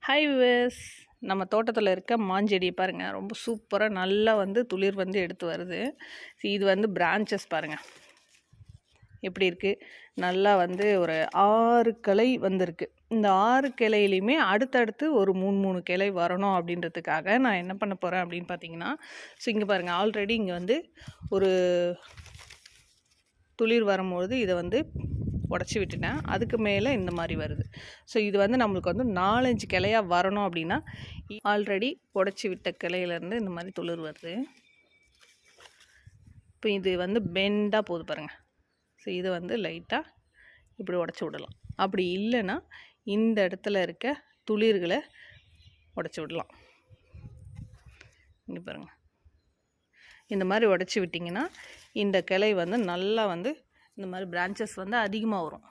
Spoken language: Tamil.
ஹாய் விவர்ஸ், நம்ம தோட்டத்தில் இருக்க மாஞ்செடியை பாருங்கள். ரொம்ப சூப்பராக நல்லா துளிர் எடுத்து வருது. இது பிரான்ச்சஸ் பாருங்கள் எப்படி இருக்குது. நல்லா ஒரு 6 கிளை வந்திருக்கு. இந்த 6 கிளையிலையுமே அடுத்தடுத்து ஒரு 3 கிளை வரணும் அப்படின்றதுக்காக நான் என்ன பண்ண போகிறேன் அப்படின்னு பார்த்தீங்கன்னா, இங்கே பாருங்கள். ஆல்ரெடி இங்கே ஒரு துளிர் வரும்போது இதை உடச்சி விட்டுட்டேன். அதுக்கு மேலே இந்த மாதிரி வருது. இது நம்மளுக்கு 4-5 கிளையாக வரணும் அப்படின்னா ஆல்ரெடி உடச்சி விட்ட கிளையிலேருந்து இந்த மாதிரி துளிர் வருது. இப்போ இது பெண்டாக போகுது பாருங்கள். இதை லைட்டாக இப்படி உடச்சி விடலாம். அப்படி இல்லைன்னா இந்த இடத்துல இருக்க துளிர்களை உடச்சி விடலாம். இங்கே பாருங்கள். இந்த மாதிரி உடச்சி விட்டிங்கன்னா இந்த கிளை நல்லா இந்த மாதிரி பிரான்ச்சஸ் அதிகமாக வரும்.